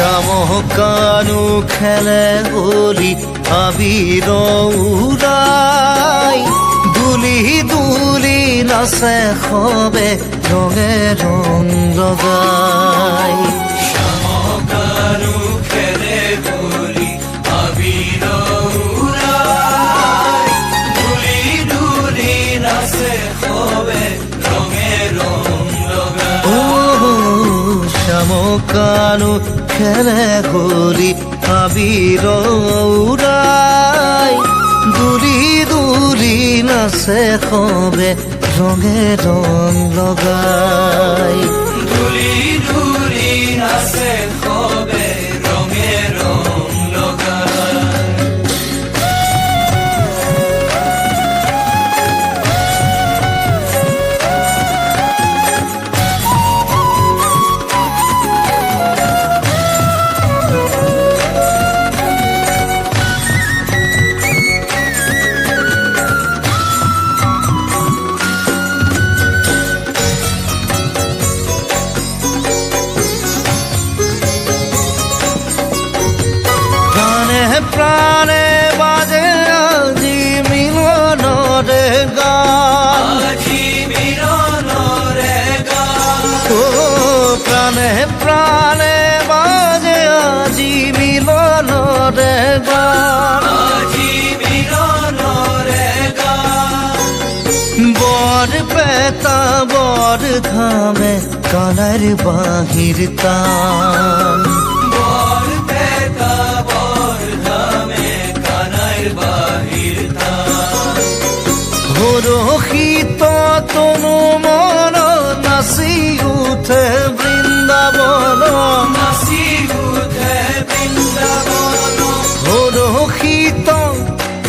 শামকানু খেলে হোলি আবির উড়াই দুলি দুলি নাচে সবে রঙে রং লগাই শামকানু খেলে হোলি আবির উড়াই দুলি দুলি নাচে সবে রঙে রং লগাই শামকানু খেলে হোলি আবির উড়াই দুলি দুলি নাচে সবে রঙে রং লগাই দুলি দুলি নাচে সবে রঙে রং লগাই প্রাণে বাজে আজি মিলনরে গান আজি মিলনরে গান ও প্রাণে প্রাণে বাজে আজি মিলনরে গান আজি মিলনরে গান বর পেতা বর ঘামে কানার বাহির তান বর পেতা বর ধামে কানাইর বাহির তান হরষিত তনু মন নাচি উঠে বৃন্দাবন নাচি উঠে বৃন্দাবন হরষিত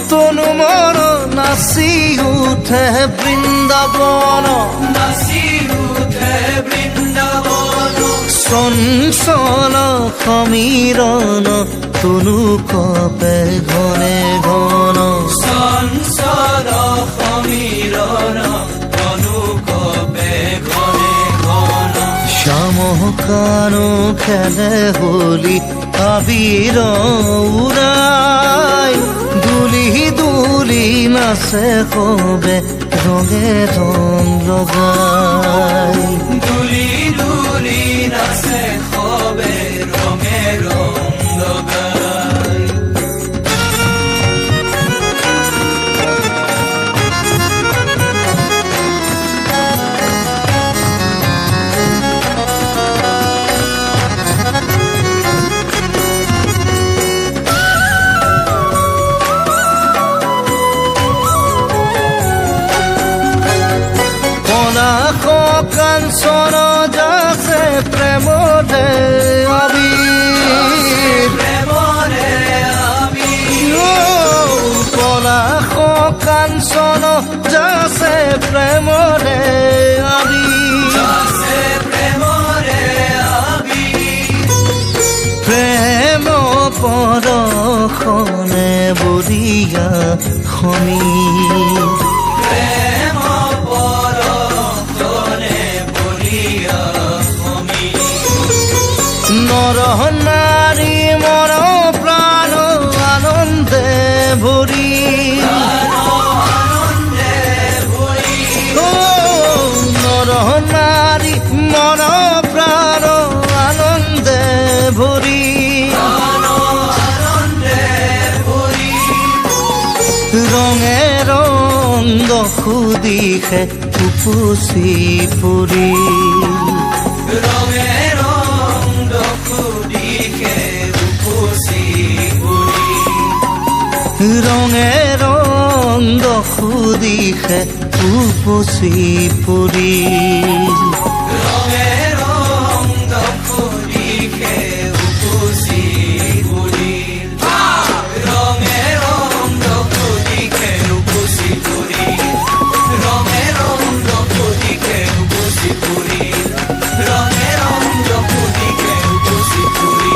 তনু মন নাচি উঠে বৃন্দাবন নাচি উঠে বৃন্দাবন চঞ্চল সমীরণ তনু কপে ঘনে ঘন চঞ্চল সমীরণ অনুকপে ঘনে ঘন শামকানু খেলে হোলি আবির উড়াই দুলি দুলি নাচে সবে রঙে রং লগাই দুলি দুলি নাচে সবে রঙে রং লগাই কাঞ্চন যাছে প্রেমরে আবির প্রেমরে আবির পলাশ কাঞ্চন যাছে প্রেমরে আবির আছে প্রেমরে আবির প্রেম পরশনে বরিয়া সমীর প্রেম পরশনে বলিয়া সমীর নর নারী মর প্রাণ আনন্দে ভরি আনন্দে ভরি ও নর নারী মর প্রাণ আনন্দে ভরি আনন্দে ভরি রঙে রঙ খুদিখে উপসি পুরী রঙে রং দুদিকে উপসি পুরি রঙে রঙ খুদিখে উপসি পুরী রঙে রং দুদিকে উপসি পুরি রঙে রং দুদিকে উপসি পুরি রঙে রং দুদিকে উপসি পুরি রঙে রং দুদিকে উপসি পুরি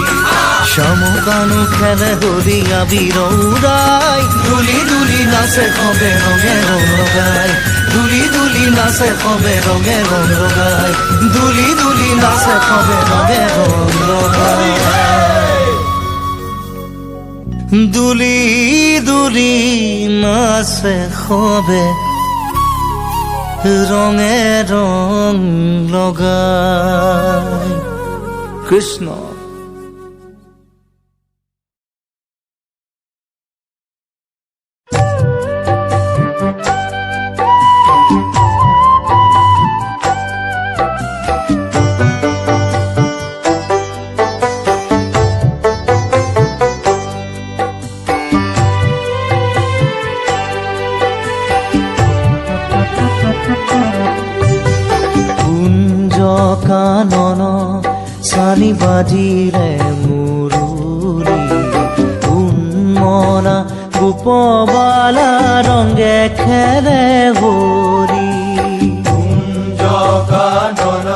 শামকানু কানু খেলে হোলি আবির উড়াই দুলি দুলি নাচে সবে রঙে রং লগাই দুলি দুলি নাচে সবে রঙে রং লগাই দুলি দুলি নাচে সবে রঙে রং লগাই দুলি দুলি নাচে সবে রঙে রং লগাই কৃষ্ণ কানন চানি বাজিলে মুৰুলি উন্মনা গোপবালা ৰঙে খেলে হোলী কুঞ্জ কানন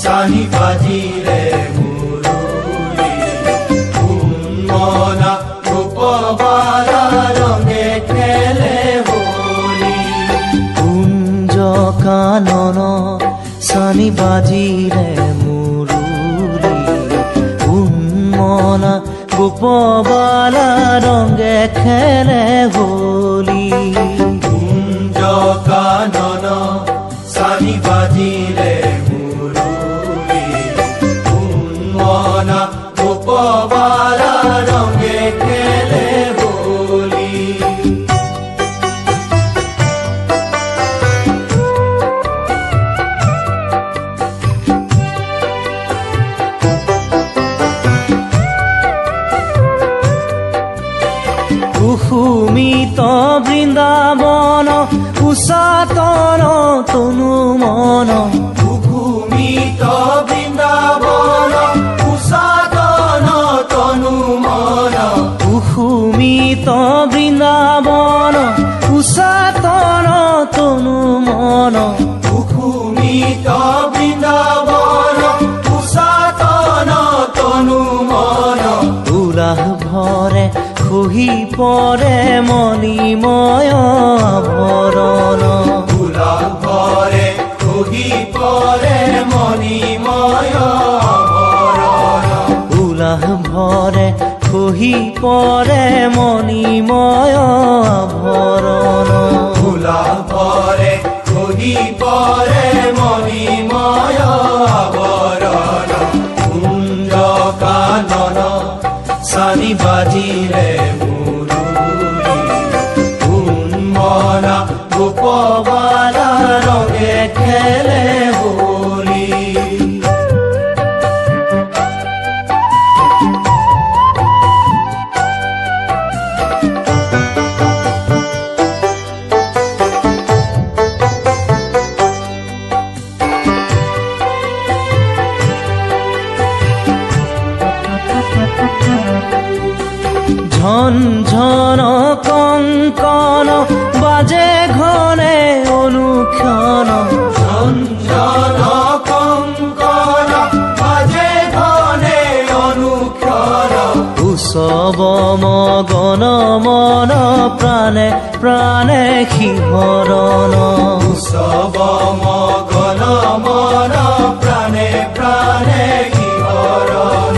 চানি বাজিলে মুৰুলি উন্মনা গোপবালা ৰঙে খেলে হোলী কুঞ্জ কানন চানি বাজিলে মুৰুলি উন্মনা গোপবালা ৰঙে খেলে হোলী কুঞ্জ কানন চানি বাজিলে মুৰুলি উন্মনা গোপবালা ৰঙে খেলে হোলী কুসুমিত বৃন্দাবন উষাতন তনু মন কুসুমিত বৃন্দাবন উষাতন তনু মন কুসুমিত বৃন্দাবন উষাতন তনু মন কুসুমিত বৃন্দাবন উষাতন তনু মন উলাহ ভৰে খহি পৰে মণিময় আভৰণ উলাহ ভৰে খহি পৰে মণিময় আভৰণ উলাহ ভৰে খহি পৰে মণিময় আভৰণ উলাহ ভৰে খহি পৰে মণিময় আভৰণ কুঞ্জ কানন চানি বাজিলে মুৰুলি উন্মনা গোপবালা ৰঙে খেলে হোলী ঝন ঝন কঙ্কন বাজে ঘনে অনুক্ষণ ঝঞ্ঝন কঙ্কণ বাজে ঘনে অনুক্ষণ উৎসৱ মগন মন প্ৰাণে প্ৰাণে শিহৰণ উৎসৱ মগন মন প্ৰাণে প্ৰাণে শিহৰণ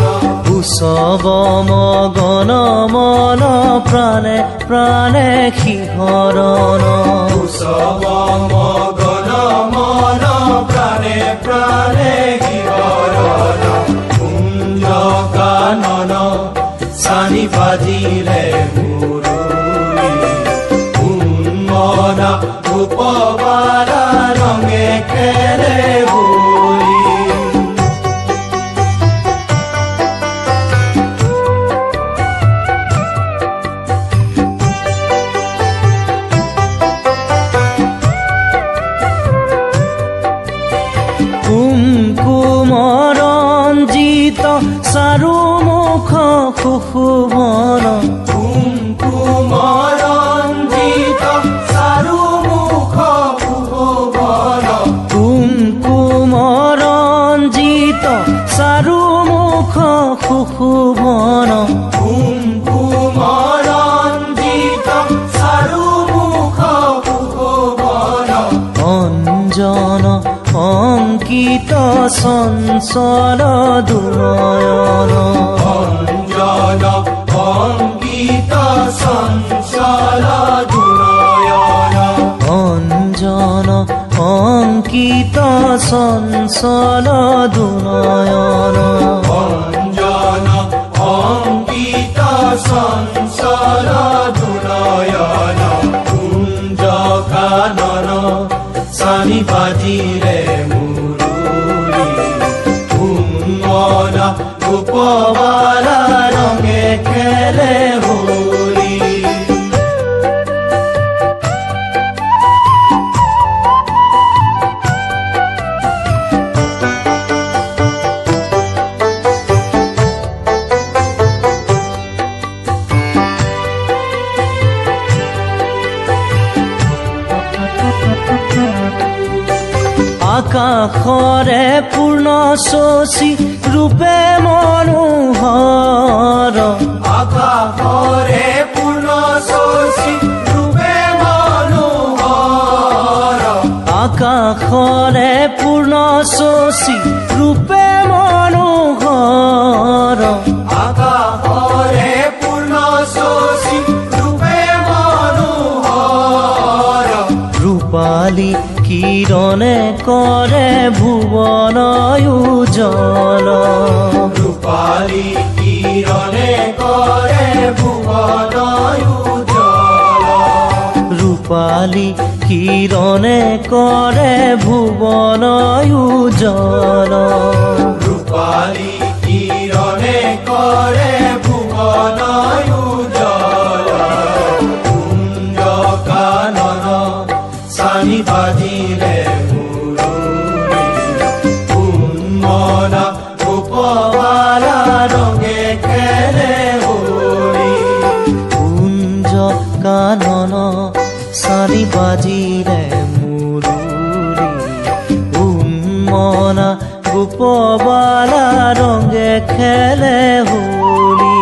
উৎসৱ মগন মন প্ৰাণে প্ৰাণে শিহৰণ উৎসৱ মগন মন প্ৰাণে প্ৰাণে শিহৰণ কুঞ্জ কানন চানি বাজিলে মুৰুলি উন্মনা গোপবালা ৰঙে খেলে হোলী কুমকুমৰঞ্জিত চাৰুমুখ সুশোভন কুমকুমৰঞ্জিত চাৰুমুখ সুশোভন কুমকুমৰঞ্জিত চাৰুমুখ সুশোভন চঞ্চল দুনয়ন অঞ্জন অঙ্কিত চঞ্চল দুনয়ন অঞ্জন অঙ্কিত চঞ্চল দুনয়ন অঞ্জন অঙ্কিত চঞ্চল দুনয়ন কুঞ্জ কানন সানি বাজিলে মুরুলি কুমনা গোপবালা রঙে খেলে হোলি আকাশৰে পূৰ্ণ শশী ৰূপে মনোহৰ আকাশৰে পূৰ্ণ শশী ৰূপে মনোহৰ আকাশৰে পূৰ্ণ শশী ৰূপে মনোহৰ আকাশৰে পূৰ্ণ শশী ৰূপে মনোহৰ ৰূপালী কিৰণে কৰে ভুৱন উজ্জ্বল ৰূপালী কিৰণে কৰে ভুৱন উজ্জ্বল ৰূপালী কিৰণে কৰে ভুৱন উজ্জ্বল ৰূপালী কিৰণে কৰে ভুৱন উজ্জ্বল কুঞ্জ কানন সানি বাজিলে মুৰুলি কুমনা গোপবালা ৰঙে খেলে হোলি কুঞ্জ কানন সানি বাজিলে মুৰুলি উন্মনা গোপবালা ৰঙে খেলে হোলি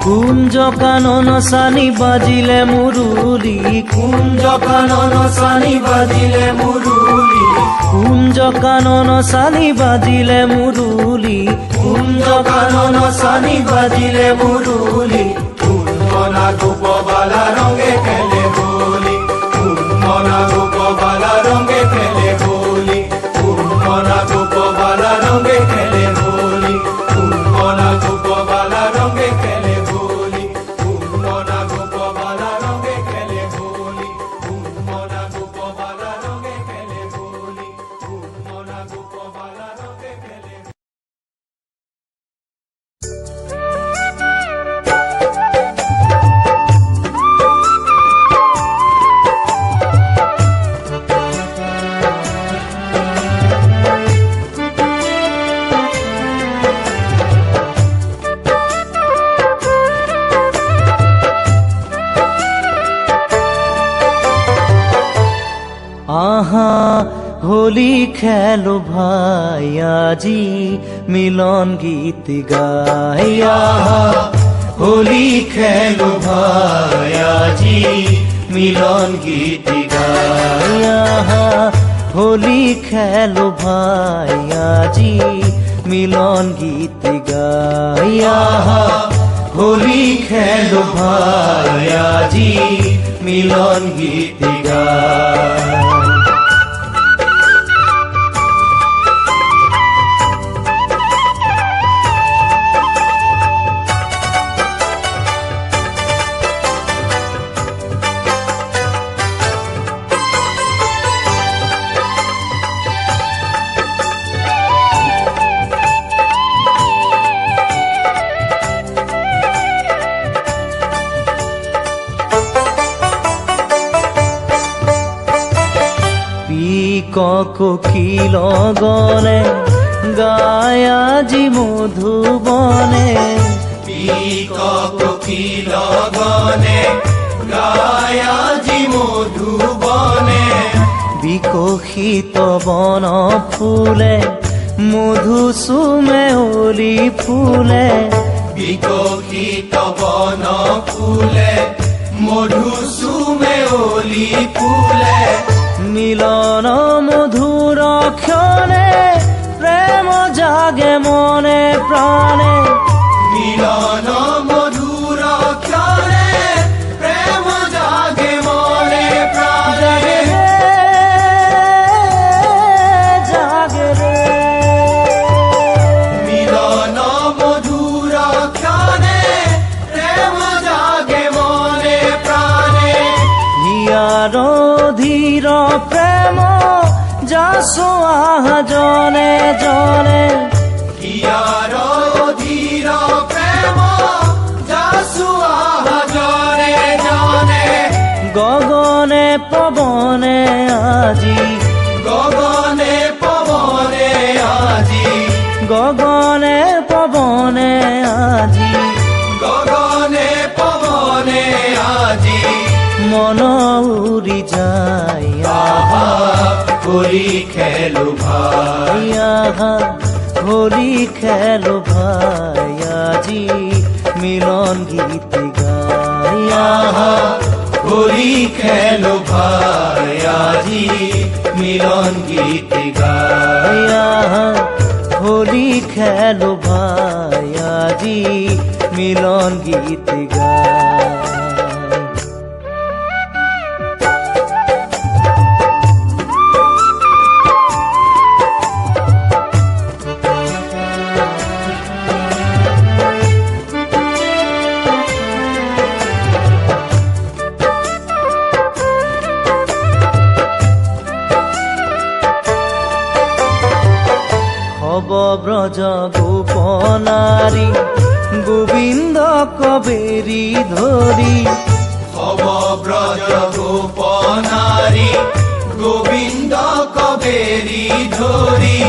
কুঞ্জ কানন সানি বাজিলে মুৰুলি কুঞ্জ কানন সানি বাজিলে মুৰুলি কুঞ্জ কানন সানি বাজিলে মুৰুলি কুঞ্জ কানন সানি বাজিলে মুরুলি কুমনা গোপবালা রঙে খেলে হোলি কুমনা গোপবালা রঙে খেলে হোলি কুমনা গোপবালা রঙে খেলে হোলি কুমনা গোপবালা রঙে খেলে হোলি কুমনা গোপবালা রঙে খেলে হোলি কুমনা গোপবালা রঙে খেলে হোলি কুমনা গোপবালা রঙে খেলে আহা হোলি খেলো ভাই আজি মিলন গীত গাই আহা হোলি খেলো ভাই আজি মিলন গীত গাই আহা হোলি খেলো ভাই আজি মিলন গীত গাই আহা হোলি খেলো ভাই আজি মিলন গীত গাই কোকিল গনে গায় আজি মধুবনে কোকিল গনে গায় আজি মধুবনে বিকশিত বন ফুলে মধু চুমে অলি ফুলে বিকশিত বন ফুলে মধু চুমে অলি ফুলে মিলন মধুর ক্ষণে প্রেম জাগে মনে প্রাণে মিলন মধুর ক্ষণে প্রেম জাগে মনে প্রাণে জাগে রে মিলন মধুর ক্ষণে প্রেম জাগে মনে প্রাণে হিয়ার ধীর প্রেম যাসো আহা জনে জনে হিয়ার ধীর প্রেম যাসু আহা জনে জনে গগনে পবনে আজি গগনে পবনে আজি গগনে পবনে আজি গগনে পবনে আজি মন উড়ি যায় আহা হোলি খেলো ভাই আহা হোলি খেলো ভাই আজি মিলন গীত গাই আহা হোলি খেলো ভাই আজি মিলন গীত গাই আহা হোলি খেলো ভাই আজি মিলন গীত গাই ব্রজ গোপনারী গোবিন্দ কবেরি ধরি হব ব্রজ গোপনারী গোবিন্দ কবেরি ধরি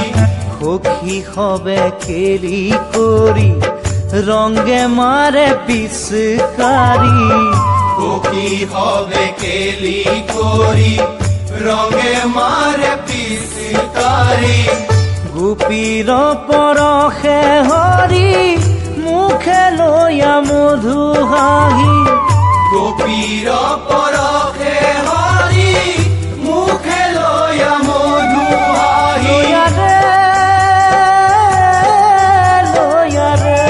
সখী হবে কেলি করি রঙ্গে মারে পিসকারি সখী হবে কেলি করি রঙে মারে পিসকারি গোপীর পরশে হরি মুখে লয়া মধু হাহি গোপীর পরখে হরি মুখে লয়া মধু হাহি লয়া রে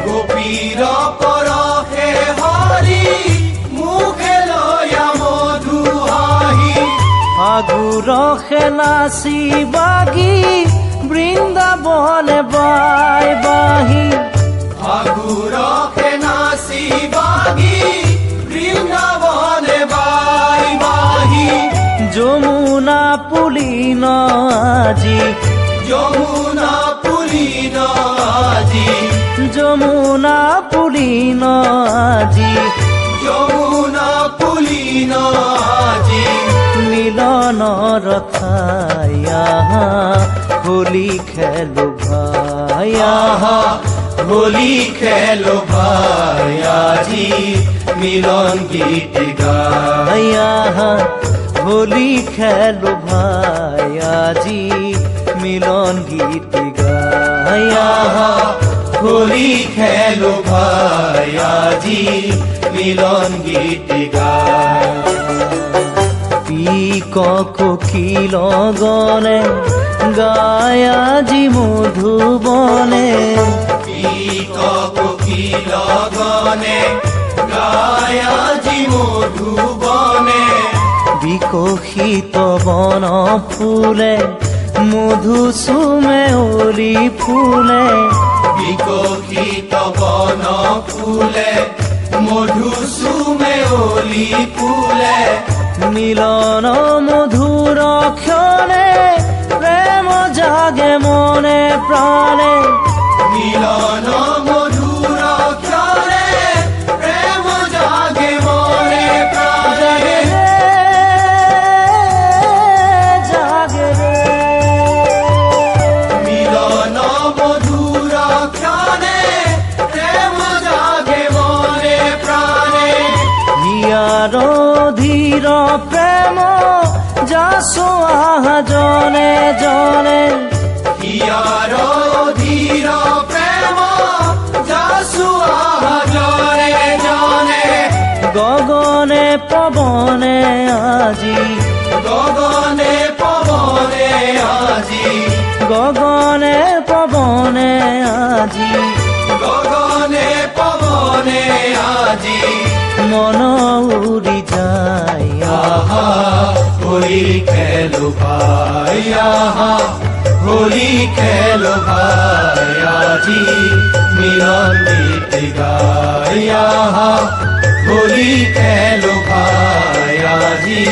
গোপীর পরখে হরি মুখে লয়া মধু হাহি ফাগুর খেলাসি বাগি বৃন্দাবনে বাই বাহি ফাগুর নাসি বাগি বৃন্দাবনে বাই বাহি যমুনা পুলিন আজি যমুনা পুলিন আজি যমুনা পুলিন আজি যমুনা পুলিন আজি মিলন রথায়া হোলি খেলো ভাই আহা হোলি খেলো ভাই আজি মিলন গীত গাই আহা হোলি খেলো ভাই আজি মিলন গীত গাই আহা হোলি খেলো ভাই আজি মিলন গীত গাই পিক কোকিল গনে গায় আজি মধুবনে পিক কোকিল গনে গায় আজি মধুবনে বিকশিত বন ফুলে মধু সুমে অলি ফুলে বিকশিত বন ফুলে মধু সুমে অলি ফুলে মিলন মধুর ক্ষণে প্রেম জাগে মনে প্রাণে মিলন মধুর ক্ষণে প্রেম জাগে মনে প্রাণে জাগে রে মিলন মধুর ক্ষণে প্রেম জাগে মনে প্রাণে হিয়ার ধীর প্রেম যাসো আহা জনে জনে হিয়ার ধীর প্রেম যাসু আহা জনে জনে গগনে পবনে আজি গগনে পবনে আজি গগনে পবনে আজি গগনে পবনে আজি মন উৰি যায় আহা হোলি খেলো ভাই আহা হোলি খেলো ভাই আজি মিলন গীত গাই আহা হোলি খেলো ভাই আজি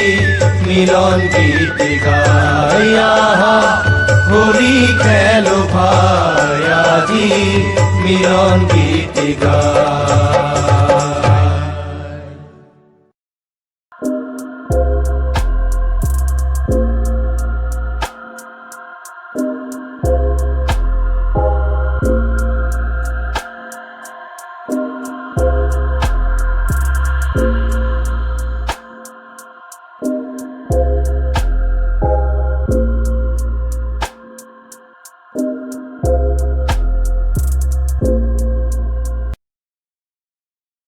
মিলন গীত গাই আহা হোলি খেলো ভাই আজি মিলন গীত গাই